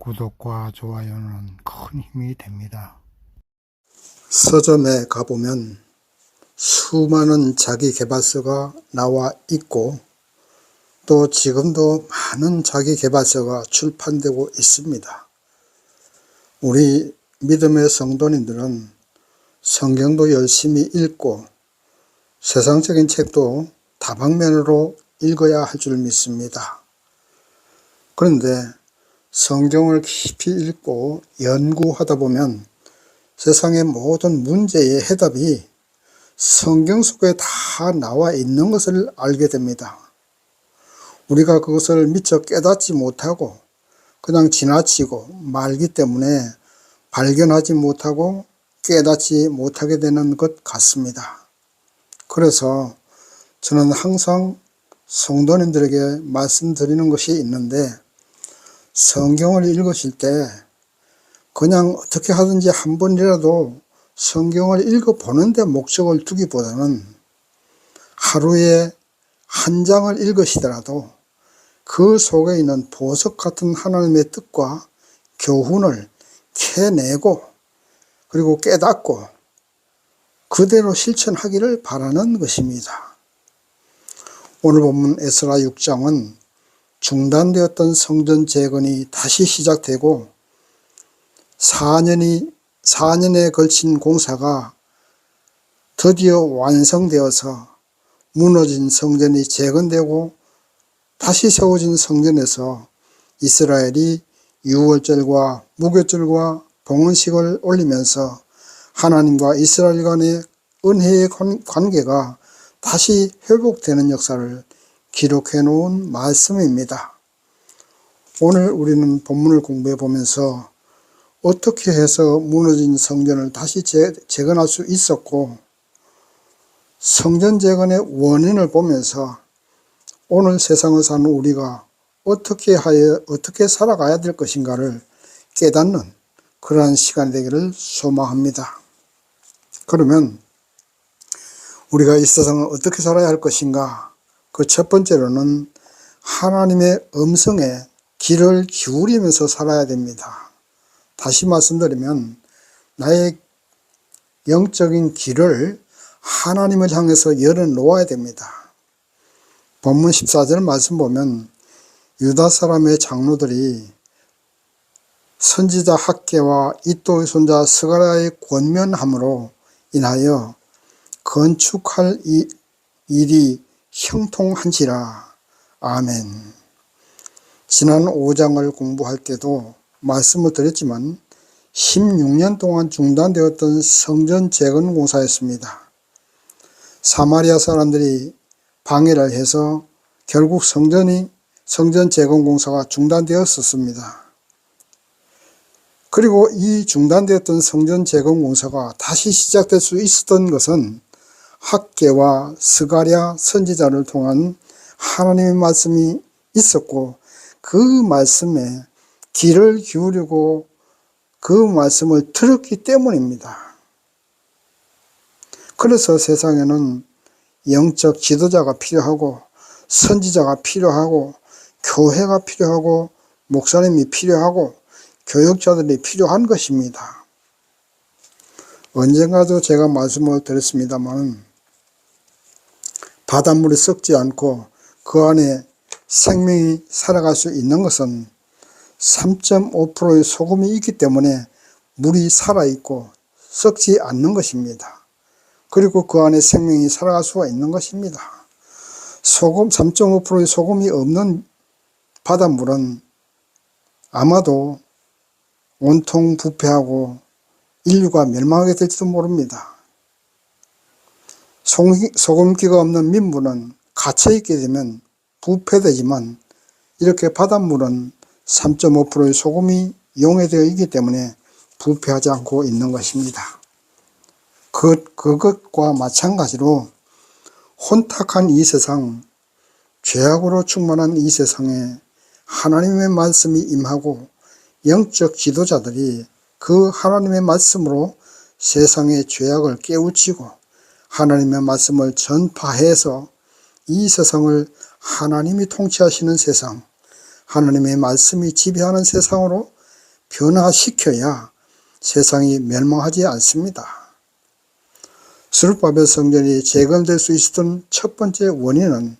구독과 좋아요는 큰 힘이 됩니다. 서점에 가보면 수많은 자기계발서가 나와 있고 또 지금도 많은 자기계발서가 출판되고 있습니다. 우리 믿음의 성도님들은 성경도 열심히 읽고 세상적인 책도 다방면으로 읽어야 할 줄 믿습니다. 그런데 성경을 깊이 읽고 연구하다 보면 세상의 모든 문제의 해답이 성경 속에 다 나와 있는 것을 알게 됩니다. 우리가 그것을 미처 깨닫지 못하고 그냥 지나치고 말기 때문에 발견하지 못하고 깨닫지 못하게 되는 것 같습니다. 그래서 저는 항상 성도님들에게 말씀드리는 것이 있는데, 성경을 읽으실 때 그냥 어떻게 하든지 한 번이라도 성경을 읽어보는 데 목적을 두기보다는 하루에 한 장을 읽으시더라도 그 속에 있는 보석 같은 하나님의 뜻과 교훈을 캐내고 그리고 깨닫고 그대로 실천하기를 바라는 것입니다. 오늘 본문 에스라 6장은 중단되었던 성전 재건이 다시 시작되고 4년에 걸친 공사가 드디어 완성되어서 무너진 성전이 재건되고 다시 세워진 성전에서 이스라엘이 유월절과 무교절과 봉헌식을 올리면서 하나님과 이스라엘 간의 은혜의 관계가 다시 회복되는 역사를 기록해 놓은 말씀입니다. 오늘 우리는 본문을 공부해 보면서 어떻게 해서 무너진 성전을 다시 재건할 수 있었고, 성전 재건의 원인을 보면서 오늘 세상을 사는 우리가 어떻게 살아가야 될 것인가를 깨닫는 그러한 시간이 되기를 소망합니다. 그러면 우리가 이 세상을 어떻게 살아야 할 것인가? 그 첫 번째로는 하나님의 음성에 귀를 기울이면서 살아야 됩니다. 다시 말씀드리면 나의 영적인 귀를 하나님을 향해서 열어놓아야 됩니다. 본문 14절 말씀 보면 유다 사람의 장로들이 선지자 학개와 이도의 손자 스가랴의 권면함으로 인하여 건축할 일이 형통한지라. 아멘. 지난 5장을 공부할 때도 말씀을 드렸지만 16년 동안 중단되었던 성전 재건 공사였습니다. 사마리아 사람들이 방해를 해서 결국 성전 재건 공사가 중단되었었습니다. 그리고 이 중단되었던 성전 재건 공사가 다시 시작될 수 있었던 것은 학개와 스가랴 선지자를 통한 하나님의 말씀이 있었고 그 말씀에 귀를 기울이고 그 말씀을 들었기 때문입니다. 그래서 세상에는 영적 지도자가 필요하고 선지자가 필요하고 교회가 필요하고 목사님이 필요하고 교육자들이 필요한 것입니다. 언젠가도 제가 말씀을 드렸습니다만 바닷물이 썩지 않고 그 안에 생명이 살아갈 수 있는 것은 3.5%의 소금이 있기 때문에 물이 살아있고 썩지 않는 것입니다. 그리고 그 안에 생명이 살아갈 수가 있는 것입니다. 3.5%의 소금이 없는 바닷물은 아마도 온통 부패하고 인류가 멸망하게 될지도 모릅니다. 소금기가 없는 민물은 갇혀있게 되면 부패되지만 이렇게 바닷물은 3.5%의 소금이 용해되어 있기 때문에 부패하지 않고 있는 것입니다. 그것과 마찬가지로 혼탁한 이 세상, 죄악으로 충만한 이 세상에 하나님의 말씀이 임하고 영적 지도자들이 그 하나님의 말씀으로 세상의 죄악을 깨우치고 하나님의 말씀을 전파해서 이 세상을 하나님이 통치하시는 세상, 하나님의 말씀이 지배하는 세상으로 변화시켜야 세상이 멸망하지 않습니다. 스룹바벨 성전이 재건될 수 있었던 첫 번째 원인은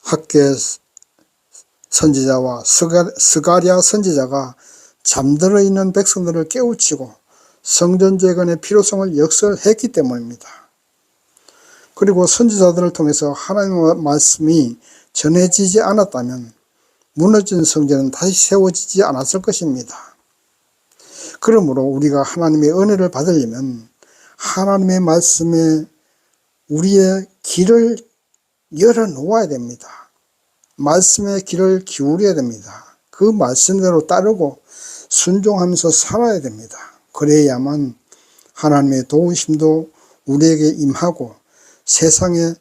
학개 선지자와 스가랴 선지자가 잠들어 있는 백성들을 깨우치고 성전 재건의 필요성을 역설했기 때문입니다. 그리고 선지자들을 통해서 하나님의 말씀이 전해지지 않았다면 무너진 성전은 다시 세워지지 않았을 것입니다. 그러므로 우리가 하나님의 은혜를 받으려면 하나님의 말씀에 우리의 귀를 열어놓아야 됩니다. 말씀에 귀를 기울여야 됩니다. 그 말씀대로 따르고 순종하면서 살아야 됩니다. 그래야만 하나님의 도우심도 우리에게 임하고 세상에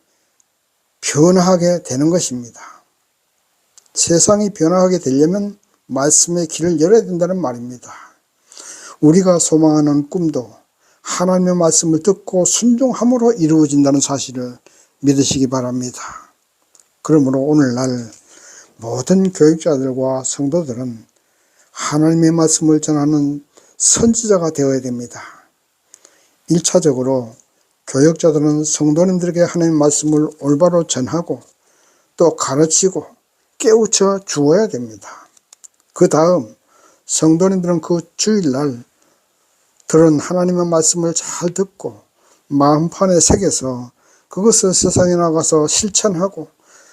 변화하게 되는 것입니다. 세상이 변화하게 되려면 말씀의 길을 열어야 된다는 말입니다. 우리가 소망하는 꿈도 하나님의 말씀을 듣고 순종함으로 이루어진다는 사실을 믿으시기 바랍니다. 그러므로 오늘날 모든 교육자들과 성도들은 하나님의 말씀을 전하는 선지자가 되어야 됩니다. 1차적으로 교육자들은 성도님들에게 하나님의 말씀을 올바로 전하고 또 가르치고 깨우쳐 주어야 됩니다. 그 다음 성도님들은 그 주일날 들은 하나님의 말씀을 잘 듣고 마음판에 새겨서 그것을 세상에 나가서 실천하고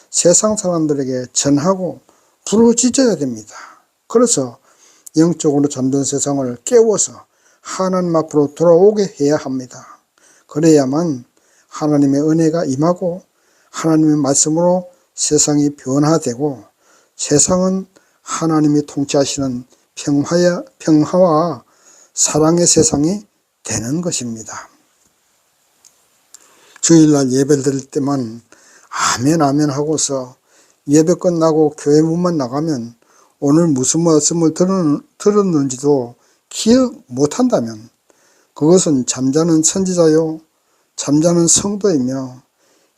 세상 사람들에게 전하고 부르짖어야 됩니다. 그래서 영적으로 잠든 세상을 깨워서 하나님 앞으로 돌아오게 해야 합니다. 그래야만 하나님의 은혜가 임하고 하나님의 말씀으로 세상이 변화되고 세상은 하나님이 통치하시는 평화와 사랑의 세상이 되는 것입니다. 주일날 예배 드릴 때만 아멘 아멘 하고서 예배 끝나고 교회 문만 나가면 오늘 무슨 말씀을 들었는지도 기억 못한다면 그것은 잠자는 선지자요 잠자는 성도이며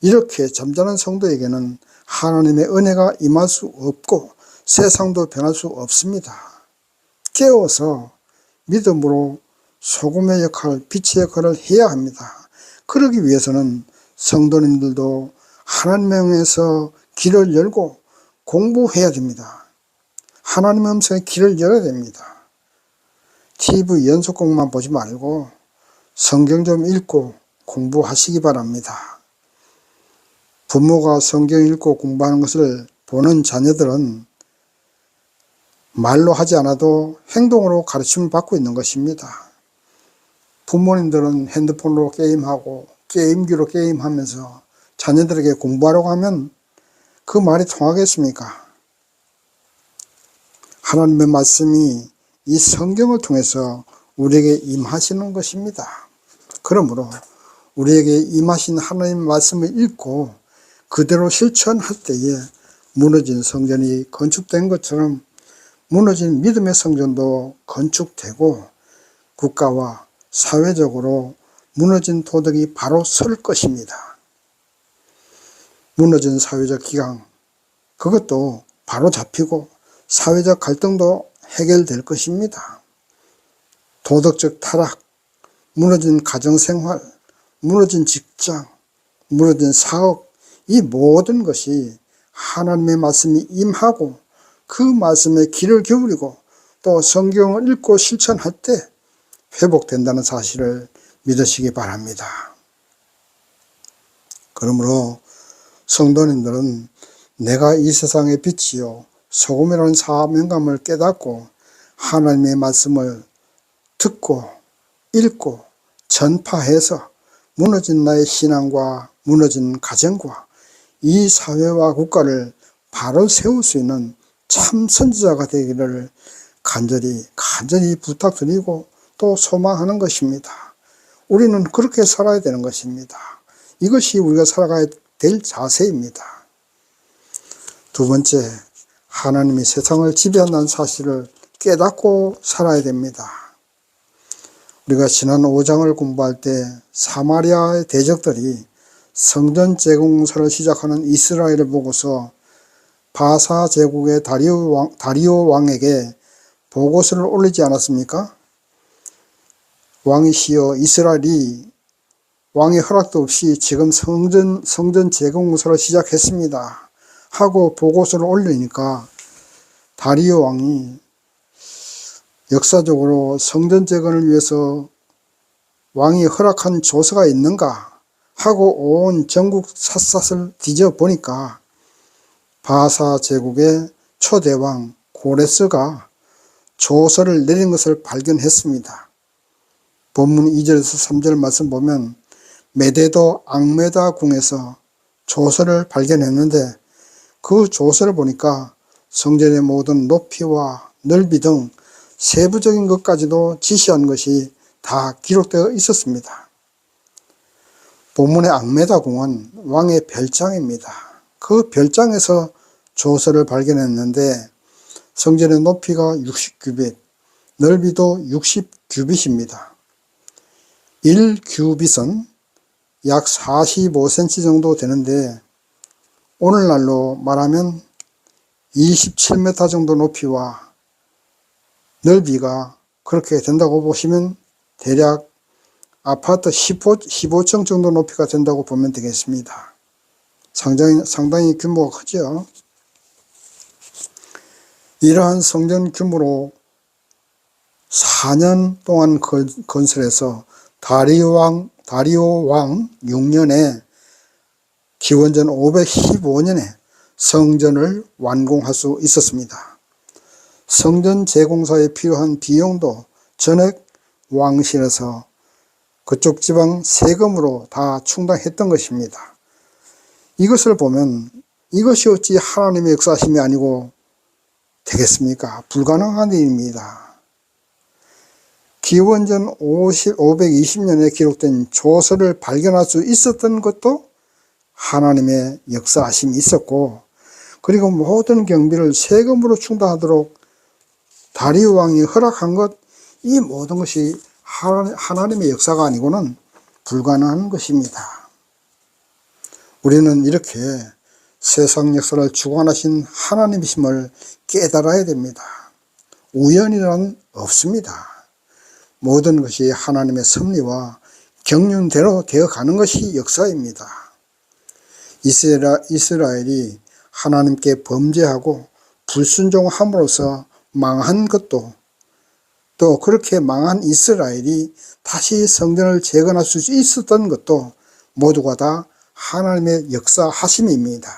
이렇게 잠자는 성도에게는 하나님의 은혜가 임할 수 없고 세상도 변할 수 없습니다. 깨워서 믿음으로 소금의 역할, 빛의 역할을 해야 합니다. 그러기 위해서는 성도님들도 하나님에서 길을 열고 공부해야 됩니다. 하나님의 음성에 길을 열어야 됩니다. TV 연속곡만 보지 말고 성경 좀 읽고 공부하시기 바랍니다. 부모가 성경 읽고 공부하는 것을 보는 자녀들은 말로 하지 않아도 행동으로 가르침을 받고 있는 것입니다. 부모님들은 핸드폰으로 게임하고 게임기로 게임하면서 자녀들에게 공부하라고 하면 그 말이 통하겠습니까? 하나님의 말씀이 이 성경을 통해서 우리에게 임하시는 것입니다. 그러므로 우리에게 임하신 하나님의 말씀을 읽고 그대로 실천할 때에 무너진 성전이 건축된 것처럼 무너진 믿음의 성전도 건축되고 국가와 사회적으로 무너진 도덕이 바로 설 것입니다. 무너진 사회적 기강, 그것도 바로 잡히고 사회적 갈등도 해결될 것입니다. 도덕적 타락, 무너진 가정생활, 무너진 직장, 무너진 사업, 이 모든 것이 하나님의 말씀이 임하고 그 말씀에 귀를 기울이고 또 성경을 읽고 실천할 때 회복된다는 사실을 믿으시기 바랍니다. 그러므로 성도님들은 내가 이 세상의 빛이요 소금이라는 사명감을 깨닫고 하나님의 말씀을 듣고 읽고 전파해서 무너진 나의 신앙과 무너진 가정과 이 사회와 국가를 바로 세울 수 있는 참 선지자가 되기를 간절히 부탁드리고 또 소망하는 것입니다. 우리는 그렇게 살아야 되는 것입니다. 이것이 우리가 살아가야 될 자세입니다. 두 번째, 하나님이 세상을 지배한다는 사실을 깨닫고 살아야 됩니다. 우리가 지난 5장을 공부할 때 사마리아의 대적들이 성전 재건공사를 시작하는 이스라엘을 보고서 바사 제국의 다리오 왕에게 보고서를 올리지 않았습니까? 왕이시여 이스라엘이 왕의 허락도 없이 지금 성전 재건 공사를 시작했습니다 하고 보고서를 올리니까 다리오 왕이 역사적으로 성전 재건을 위해서 왕이 허락한 조서가 있는가 하고 온 전국 샅샅을 뒤져보니까 바사 제국의 초대왕 고레스가 조서를 내린 것을 발견했습니다. 본문 2절에서 3절 말씀 보면 메데도 앙메다 궁에서 조서를 발견했는데 그 조서를 보니까 성전의 모든 높이와 넓이 등 세부적인 것까지도 지시한 것이 다 기록되어 있었습니다. 본문의 앙메다 궁은 왕의 별장입니다. 그 별장에서 조서를 발견했는데 성전의 높이가 60규빗, 넓이도 60규빗입니다. 1규빗은 약 45cm 정도 되는데 오늘날로 말하면 27m 정도 높이와 넓이가 그렇게 된다고 보시면 대략 아파트 15층 정도 높이가 된다고 보면 되겠습니다. 상당히 규모가 크죠. 이러한 성전 규모로 4년 동안 건설해서 다리오 왕 6년에 기원전 515년에 성전을 완공할 수 있었습니다. 성전 재공사에 필요한 비용도 전액 왕실에서 그쪽 지방 세금으로 다 충당했던 것입니다. 이것을 보면 이것이 어찌 하나님의 역사심이 아니고 되겠습니까? 불가능한 일입니다. 기원전 520년에 기록된 조서를 발견할 수 있었던 것도 하나님의 역사심이 있었고, 그리고 모든 경비를 세금으로 충당하도록 다리오 왕이 허락한 것, 이 모든 것이 하나님의 역사가 아니고는 불가능한 것입니다. 우리는 이렇게 세상 역사를 주관하신 하나님이심을 깨달아야 됩니다. 우연이란 없습니다. 모든 것이 하나님의 섭리와 경륜대로 되어가는 것이 역사입니다. 이스라엘이 하나님께 범죄하고 불순종함으로써 망한 것도, 또 그렇게 망한 이스라엘이 다시 성전을 재건할 수 있었던 것도 모두가 다 하나님의 역사하심입니다.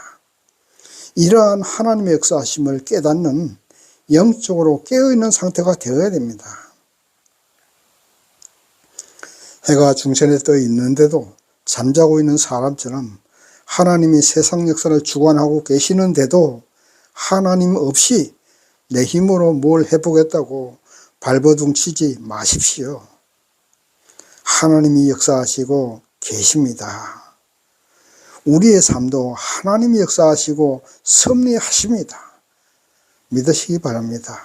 이러한 하나님의 역사하심을 깨닫는 영적으로 깨어있는 상태가 되어야 됩니다. 해가 중천에 떠 있는데도 잠자고 있는 사람처럼 하나님이 세상 역사를 주관하고 계시는데도 하나님 없이 내 힘으로 뭘 해보겠다고 발버둥 치지 마십시오. 하나님이 역사하시고 계십니다. 우리의 삶도 하나님이 역사하시고 섭리하십니다. 믿으시기 바랍니다.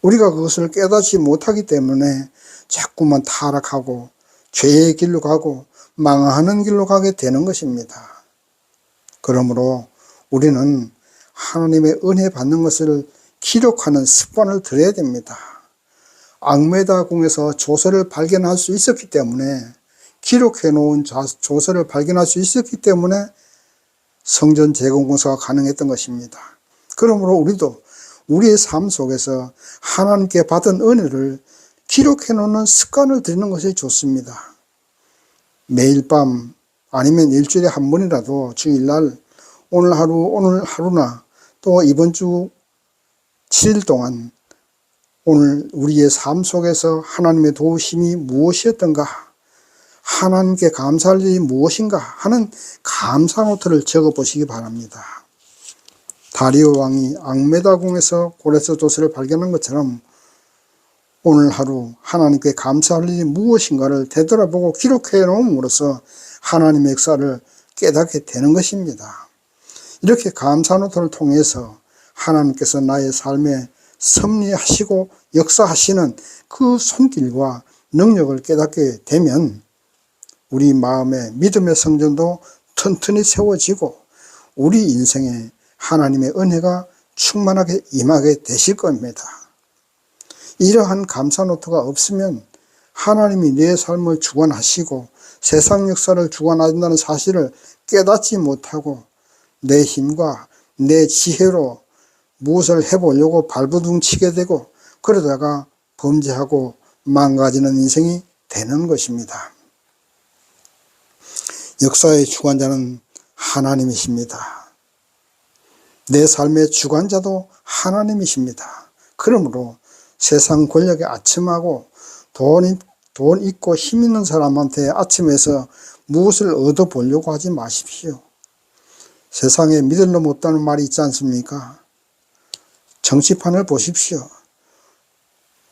우리가 그것을 깨닫지 못하기 때문에 자꾸만 타락하고 죄의 길로 가고 망하는 길로 가게 되는 것입니다. 그러므로 우리는 하나님의 은혜 받는 것을 기록하는 습관을 들여야 됩니다. 앙메다 궁에서 조서를 발견할 수 있었기 때문에, 기록해 놓은 조서를 발견할 수 있었기 때문에 성전 재건 공사가 가능했던 것입니다. 그러므로 우리도 우리의 삶 속에서 하나님께 받은 은혜를 기록해 놓는 습관을 들이는 것이 좋습니다. 매일 밤 아니면 일주일에 한 번이라도 주일날 오늘 하루나 또 이번 주 7일 동안 오늘 우리의 삶 속에서 하나님의 도우심이 무엇이었던가, 하나님께 감사할 일이 무엇인가 하는 감사 노트를 적어 보시기 바랍니다. 다리오 왕이 앙메다 궁에서 고레스 조서를 발견한 것처럼 오늘 하루 하나님께 감사할 일이 무엇인가를 되돌아보고 기록해 놓음으로써 하나님의 역사를 깨닫게 되는 것입니다. 이렇게 감사 노트를 통해서 하나님께서 나의 삶에 섭리하시고 역사하시는 그 손길과 능력을 깨닫게 되면 우리 마음의 믿음의 성전도 튼튼히 세워지고 우리 인생에 하나님의 은혜가 충만하게 임하게 되실 겁니다. 이러한 감사노트가 없으면 하나님이 내 삶을 주관하시고 세상 역사를 주관하신다는 사실을 깨닫지 못하고 내 힘과 내 지혜로 무엇을 해보려고 발버둥치게 되고 그러다가 범죄하고 망가지는 인생이 되는 것입니다. 역사의 주관자는 하나님이십니다. 내 삶의 주관자도 하나님이십니다. 그러므로 세상 권력에 아첨하고 돈 있고 힘 있는 사람한테 아첨해서 무엇을 얻어보려고 하지 마십시오. 세상에 믿을 놈 없다는 말이 있지 않습니까? 정치판을 보십시오.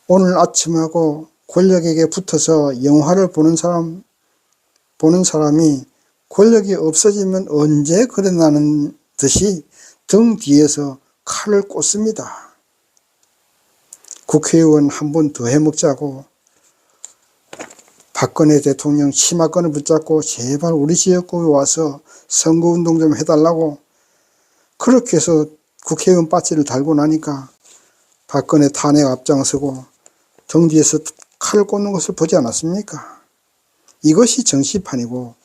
오늘 아첨하고 권력에게 붙어서 영화를 보는 사람이 권력이 없어지면 언제 그러나는 듯이 등 뒤에서 칼을 꽂습니다. 국회의원 한 번 더 해먹자고 박근혜 대통령 치마권을 붙잡고 제발 우리 지역구에 와서 선거운동 좀 해달라고 그렇게 해서 국회의원 배지를 달고 나니까 박근혜 탄핵 앞장서고 등 뒤에서 칼을 꽂는 것을 보지 않았습니까? 이것이 정치판이고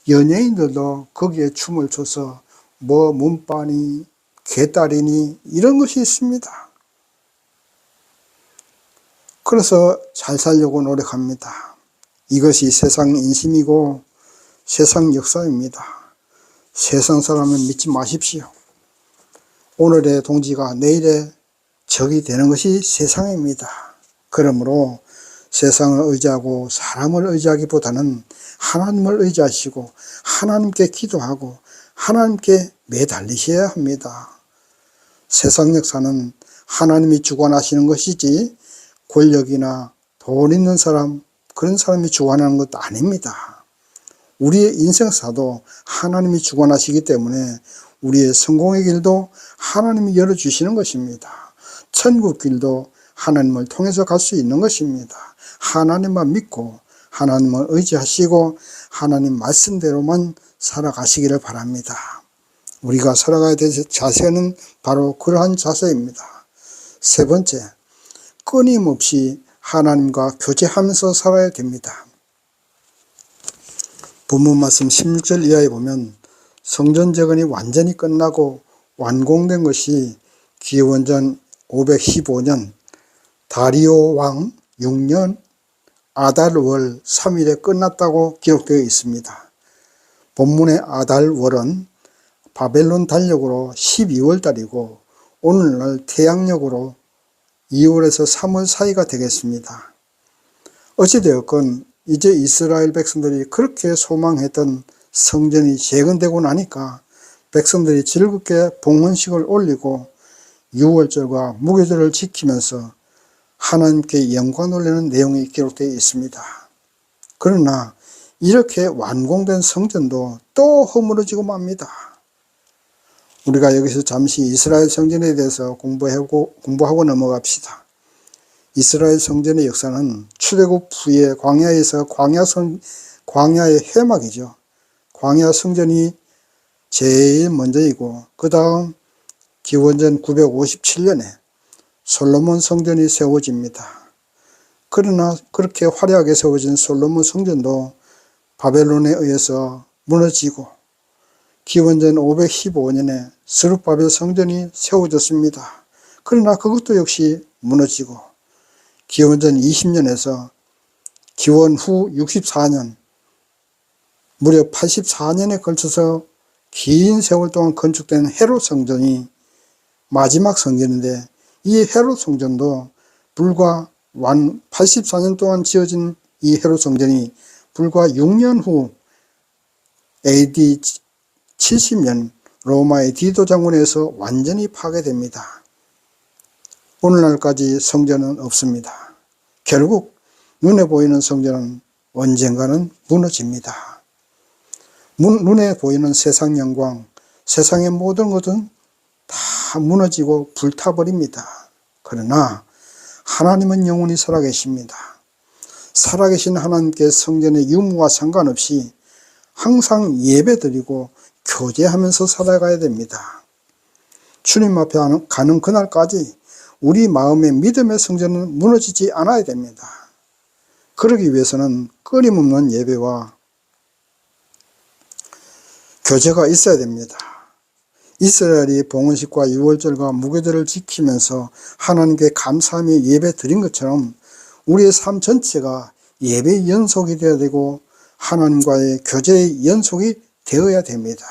연예인들도 거기에 춤을 춰서 뭐 문빠니 개딸이니 이런 것이 있습니다. 그래서 잘 살려고 노력합니다. 이것이 세상 인심이고 세상 역사입니다. 세상 사람은 믿지 마십시오. 오늘의 동지가 내일의 적이 되는 것이 세상입니다. 그러므로 세상을 의지하고 사람을 의지하기보다는 하나님을 의지하시고 하나님께 기도하고 하나님께 매달리셔야 합니다. 세상 역사는 하나님이 주관하시는 것이지 권력이나 돈 있는 사람 그런 사람이 주관하는 것도 아닙니다. 우리의 인생사도 하나님이 주관하시기 때문에 우리의 성공의 길도 하나님이 열어주시는 것입니다. 천국 길도 하나님을 통해서 갈 수 있는 것입니다. 하나님만 믿고 하나님을 의지하시고 하나님 말씀대로만 살아가시기를 바랍니다. 우리가 살아가야 될 자세는 바로 그러한 자세입니다. 세 번째, 끊임없이 하나님과 교제하면서 살아야 됩니다. 본문 말씀 16절 이하에 보면 성전 재건이 완전히 끝나고 완공된 것이 기원전 515년 다리오 왕 6년 아달월 3일에 끝났다고 기록되어 있습니다. 본문의 아달월은 바벨론 달력으로 12월 달이고 오늘날 태양력으로 2월에서 3월 사이가 되겠습니다. 어찌되었건 이제 이스라엘 백성들이 그렇게 소망했던 성전이 재건되고 나니까 백성들이 즐겁게 봉헌식을 올리고 유월절과 무교절을 지키면서 하나님께 영광 돌리는 내용이 기록되어 있습니다. 그러나 이렇게 완공된 성전도 또 허물어지고 맙니다. 우리가 여기서 잠시 이스라엘 성전에 대해서 공부하고 넘어갑시다. 이스라엘 성전의 역사는 출애굽 후에 광야에서 광야의 회막이죠. 광야 성전이 제일 먼저이고 그 다음 기원전 957년에 솔로몬 성전이 세워집니다. 그러나 그렇게 화려하게 세워진 솔로몬 성전도 바벨론에 의해서 무너지고 기원전 515년에 스룹바벨 성전이 세워졌습니다. 그러나 그것도 역시 무너지고 기원전 20년에서 기원 후 64년 무려 84년에 걸쳐서 긴 세월 동안 건축된 헤롯 성전이 마지막 성전인데 이 헤롯 성전도 불과 84년 동안 지어진 이 헤롯 성전이 불과 6년 후 AD 70년 로마의 디도 장군에서 완전히 파괴됩니다. 오늘날까지 성전은 없습니다. 결국 눈에 보이는 성전은 언젠가는 무너집니다. 눈에 보이는 세상 영광, 세상의 모든 것은 다 무너지고 불타버립니다. 그러나 하나님은 영원히 살아계십니다. 살아계신 하나님께 성전의 유무와 상관없이 항상 예배드리고 교제하면서 살아가야 됩니다. 주님 앞에 가는 그날까지 우리 마음의 믿음의 성전은 무너지지 않아야 됩니다. 그러기 위해서는 끊임없는 예배와 교제가 있어야 됩니다. 이스라엘이 봉헌식과 유월절과 무교절을 지키면서 하나님께 감사하며 예배 드린 것처럼 우리의 삶 전체가 예배의 연속이 되어야 되고 하나님과의 교제의 연속이 되어야 됩니다.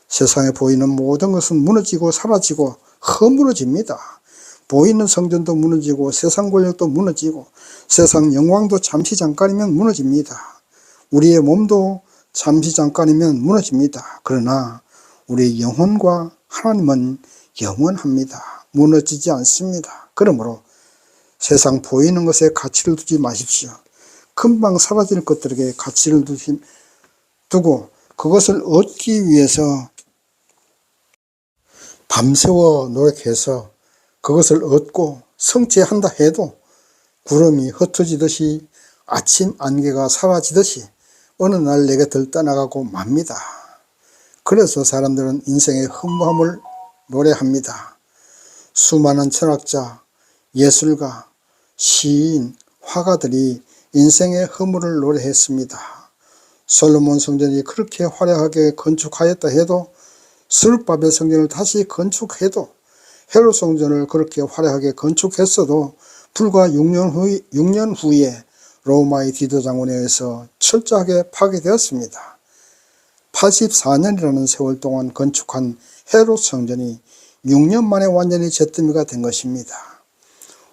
세상에 보이는 모든 것은 무너지고 사라지고 허물어집니다. 보이는 성전도 무너지고 세상 권력도 무너지고 세상 영광도 잠시 잠깐이면 무너집니다. 우리의 몸도 잠시 잠깐이면 무너집니다. 그러나 우리의 영혼과 하나님은 영원합니다. 무너지지 않습니다. 그러므로 세상 보이는 것에 가치를 두지 마십시오. 금방 사라질 것들에게 가치를 두고 그것을 얻기 위해서 밤새워 노력해서 그것을 얻고 성취한다 해도 구름이 흩어지듯이 아침 안개가 사라지듯이 어느 날 내게 들떠나가고 맙니다. 그래서 사람들은 인생의 허무함을 노래합니다. 수많은 철학자, 예술가, 시인, 화가들이 인생의 허물을 노래했습니다. 솔로몬 성전이 그렇게 화려하게 건축하였다 해도 스룹바벨 성전을 다시 건축해도 헤롯 성전을 그렇게 화려하게 건축했어도 불과 6년 후에 로마의 디도 장군에 의해서 철저하게 파괴되었습니다. 84년이라는 세월 동안 건축한 헤롯 성전이 6년 만에 완전히 잿더미가 된 것입니다.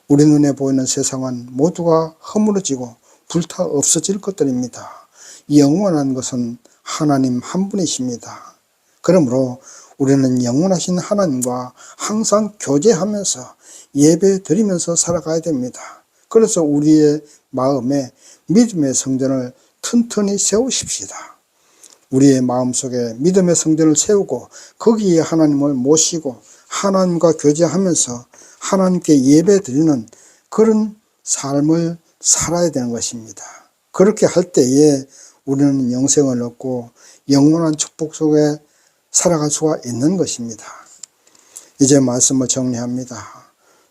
우리 눈에 보이는 세상은 모두가 허물어지고 불타 없어질 것들입니다. 영원한 것은 하나님 한 분이십니다. 그러므로 우리는 영원하신 하나님과 항상 교제하면서 예배 드리면서 살아가야 됩니다. 그래서 우리의 마음에 믿음의 성전을 튼튼히 세우십시다. 우리의 마음속에 믿음의 성전을 세우고 거기에 하나님을 모시고 하나님과 교제하면서 하나님께 예배 드리는 그런 삶을 살아야 되는 것입니다. 그렇게 할 때에 우리는 영생을 얻고 영원한 축복 속에 살아갈 수가 있는 것입니다. 이제 말씀을 정리합니다.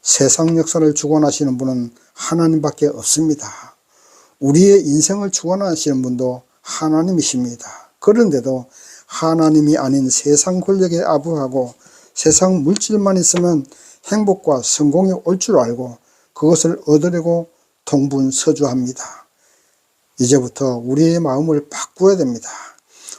세상 역사를 주관하시는 분은 하나님밖에 없습니다. 우리의 인생을 주관하시는 분도 하나님이십니다. 그런데도 하나님이 아닌 세상 권력에 아부하고 세상 물질만 있으면 행복과 성공이 올 줄 알고 그것을 얻으려고 동분서주합니다. 이제부터 우리의 마음을 바꾸어야 됩니다.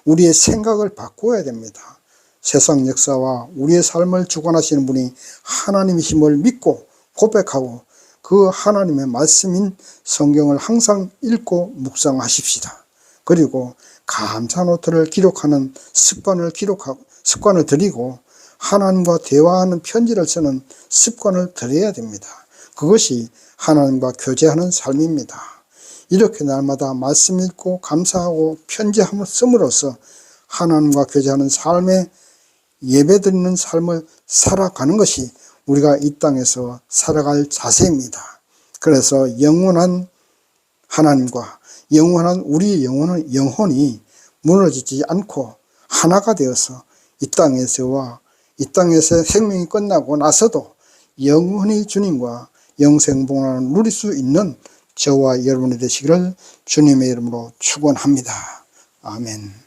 우리의 생각을 바꾸어야 됩니다. 세상 역사와 우리의 삶을 주관하시는 분이 하나님이심을 믿고 고백하고 그 하나님의 말씀인 성경을 항상 읽고 묵상하십시다. 그리고 감사 노트를 기록하는 습관을 들이고 하나님과 대화하는 편지를 쓰는 습관을 들여야 됩니다. 그것이 하나님과 교제하는 삶입니다. 이렇게 날마다 말씀 읽고 감사하고 편지함을 씀으로써 하나님과 교제하는 삶에 예배드리는 삶을 살아가는 것이 우리가 이 땅에서 살아갈 자세입니다. 그래서 영원한 하나님과 영원한 우리의 영혼이 무너지지 않고 하나가 되어서 이 땅에서 생명이 끝나고 나서도 영원히 주님과 영생복락을 누릴 수 있는 저와 여러분이 되시기를 주님의 이름으로 축원합니다. 아멘.